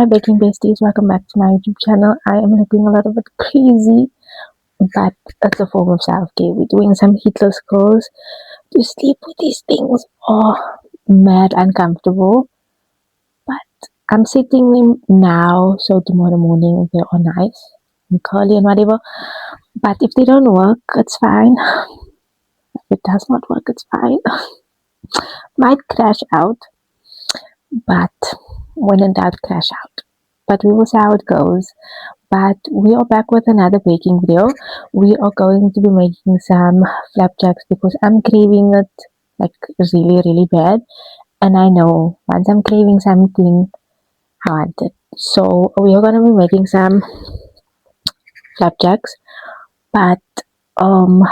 Hi, Baking Besties. Welcome back to my YouTube channel. I am looking a little bit crazy, but it's a form of self care. We're doing some heatless curls to sleep with these things. Oh, mad uncomfortable. But I'm setting them now, so tomorrow morning they are nice and curly and whatever. But if they don't work, it's fine. If it does not work, it's fine. Might crash out, but when in doubt, crash out. But we will see how it goes. But we are back with another baking video. We are going to be making some flapjacks because I'm craving it like really, really bad. And I know once I'm craving something, I want it. So we are gonna be making some flapjacks. But um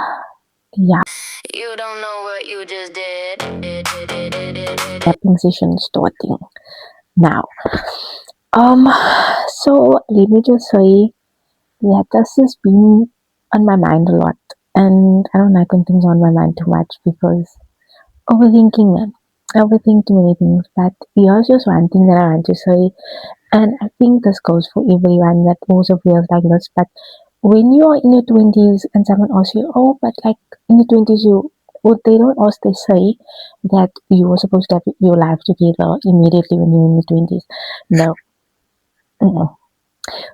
yeah, You don't know what you just did. tapping session starting now. So let me just say that this has been on my mind a lot. And I don't like when things are on my mind too much because overthinking them. Overthink too many things. But here's just one thing that I want to say, and I think this goes for everyone that also feels like this. But when you are in your 20s and someone asks you, oh, but like in your 20s, what they don't ask, they say that you were supposed to have your life together immediately when you're in your 20s. No, no.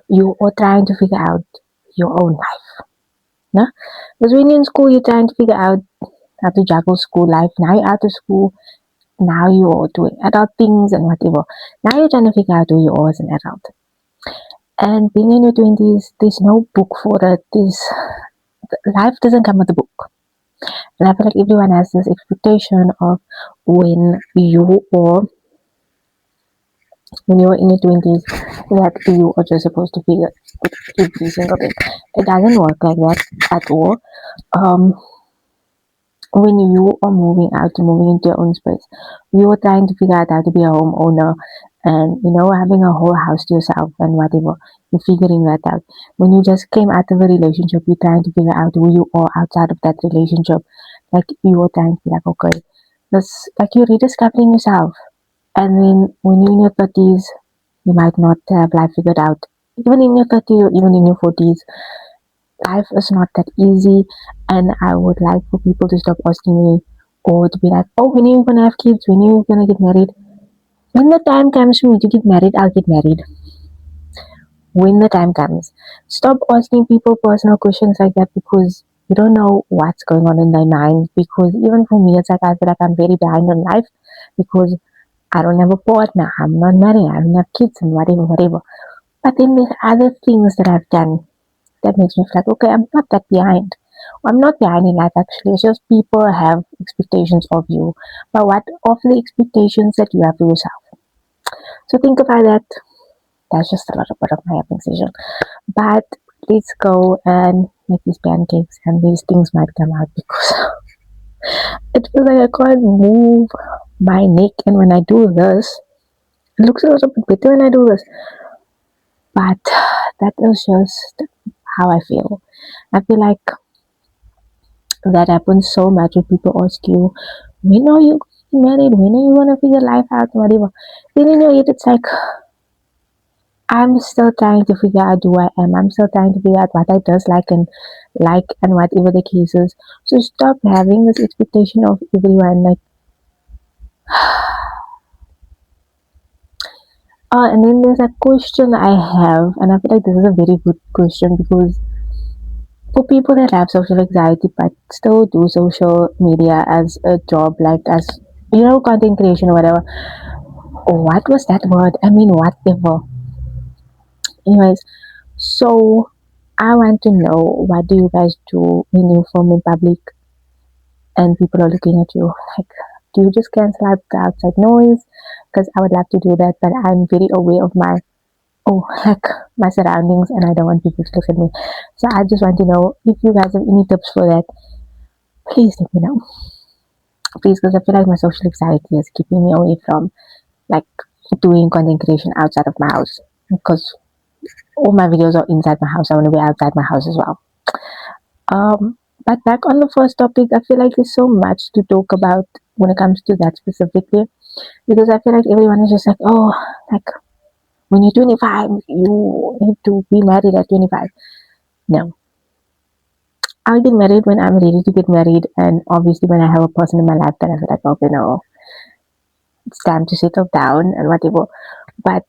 You are trying to figure out your own life. No? Because when you're in school, you're trying to figure out how to juggle school life. Now you're out of school, now you're doing adult things and whatever. Now you're trying to figure out who you are as an adult. And being in your 20s, there's no book for it. Life doesn't come with a book. And I feel like everyone has this expectation of when you are when you're in your 20s that you are just supposed to figure out every single thing. It doesn't work like that at all. Um, when you are moving into your own space, you are trying to figure out how to be a homeowner and having a whole house to yourself and whatever. You're figuring that out. When you just came out of a relationship, you're trying to figure out who you are outside of that relationship. Like you are trying to be like, okay, this like you're rediscovering yourself. And then when you're in your 30s, you might not have life figured out. Even in your 30s or even in your 40s, life is not that easy. And I would like for people to stop asking me or to be like, oh, when are you gonna have kids? When are you gonna get married? When the time comes for me to get married, I'll get married. When the time comes. Stop asking people personal questions like that because you don't know what's going on in their mind. Because even for me, it's like I feel like I'm very behind on life because I don't have a partner, I'm not married, I don't have kids and whatever, whatever. But then there's other things that I've done that makes me feel like, okay, I'm not that behind. I'm not behind in life actually. It's just people have expectations of you. But what of the expectations that you have for yourself? So think about that. That's just a little bit of my application. But let's go and make these pancakes and these things might come out because it feels like I can't move my neck, and when I do this, it looks a little bit better when I do this. But that is just how I feel. I feel like that happens so much when people ask you, when are you getting married? When are you gonna figure life out? Whatever. Then in your head, it's like, I'm still trying to figure out who I am. I'm still trying to figure out what I dislike and like and whatever the case is. So stop having this expectation of everyone. Like, and then there's a question I have, and I feel like this is a very good question because for people that have social anxiety but still do social media as a job, like as content creation or whatever. What was that word? I mean, whatever. Anyways, so I want to know, what do you guys do when you film in public and people are looking at you? Like, do you just cancel out the outside noise? Because I would love to do that, but I'm very aware of like my surroundings, and I don't want people to look at me. So I just want to know if you guys have any tips for that. Please let me know. Please, because I feel like my social anxiety is keeping me away from like doing content creation outside of my house. Because all my videos are inside my house. I want to be outside my house as well. But back on the first topic, I feel like there's so much to talk about when it comes to that specifically, because I feel like everyone is just like, oh, like When you're 25, you need to be married at 25. No. I'll get married when I'm ready to get married, and obviously when I have a person in my life that I feel like, okay, no, it's time to settle down and whatever. But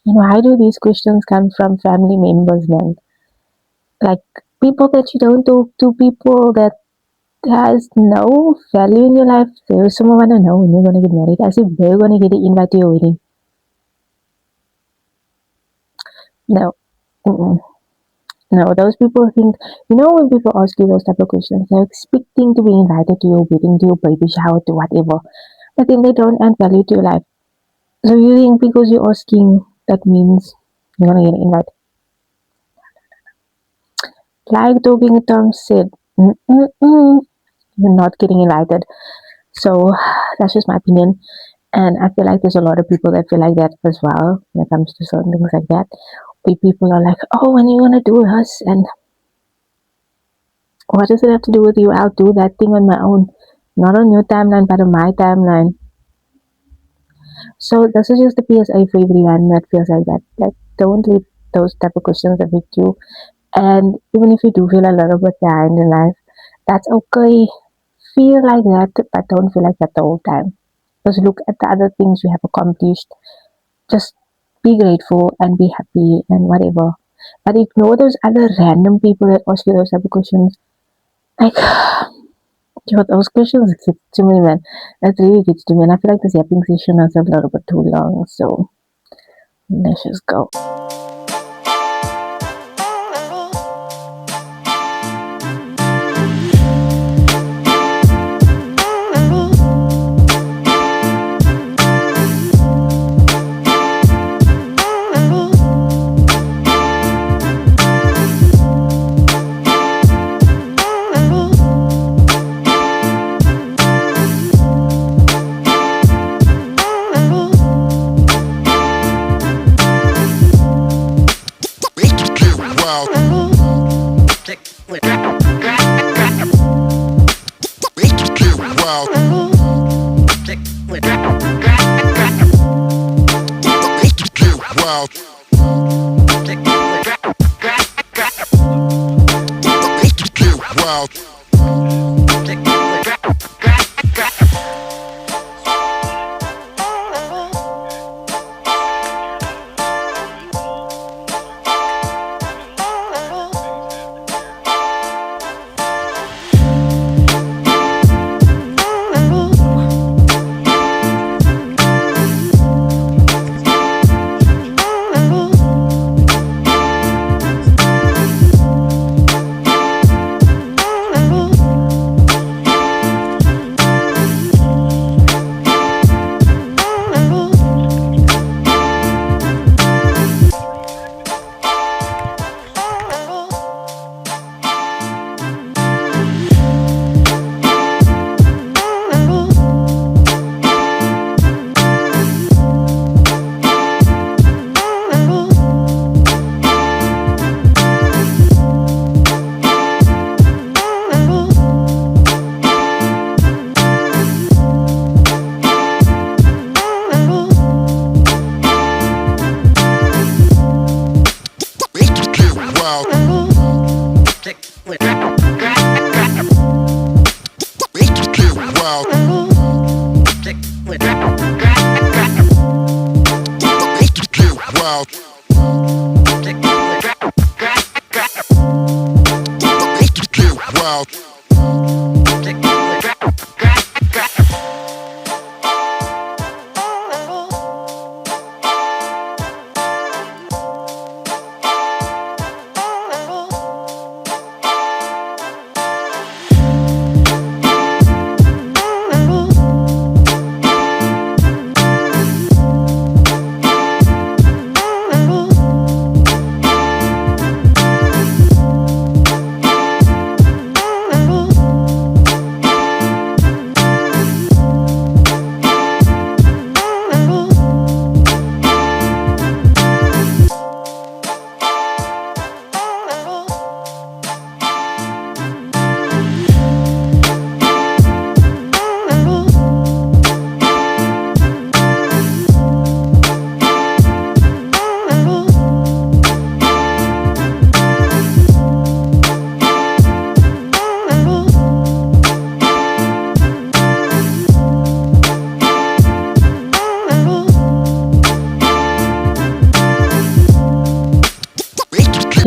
why do these questions come from family members, man? Like people that you don't talk to, people that has no value in your life. They also want to know when you're gonna get married, as if they're gonna get an invite to your wedding. No. Mm-mm. No, those people think, when people ask you those type of questions, they're expecting to be invited to your wedding, to your baby shower, to whatever. But then they don't add value to your life. So you think because you're asking, that means you're gonna get an invite. Like talking terms said, you're not getting invited. So that's just my opinion. And I feel like there's a lot of people that feel like that as well when it comes to certain things like that. Where people are like, oh, when are you gonna do this? And what does it have to do with you? I'll do that thing on my own. Not on your timeline, but on my timeline. So this is just a PSA for everyone that feels like that. Like don't let those type of questions affect you. And even if you do feel a little bit behind in life, that's okay. Feel like that, but don't feel like that the whole time. Just look at the other things you have accomplished. Just be grateful and be happy and whatever. But ignore those other random people that ask you those type of questions. Like, those questions get to me, man. That really gets to me. And I feel like this yapping session is a little bit too long. So let's just go.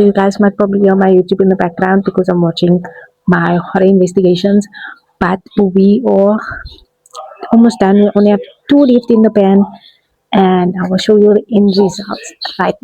So you guys might probably hear my YouTube in the background because I'm watching my horror investigations. But we are almost done. We only have two left in the pan, and I will show you the end results right.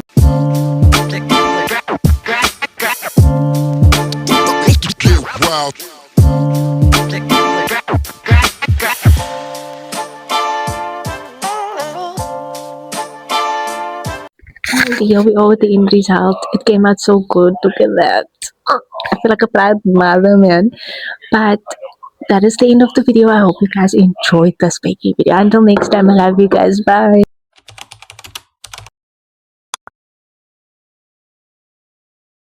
And here we are with the end result. It came out so good. Look at that. I feel like a proud mother, man. But that is the end of the video. I hope you guys enjoyed this baking video. Until next time, I love you guys. Bye.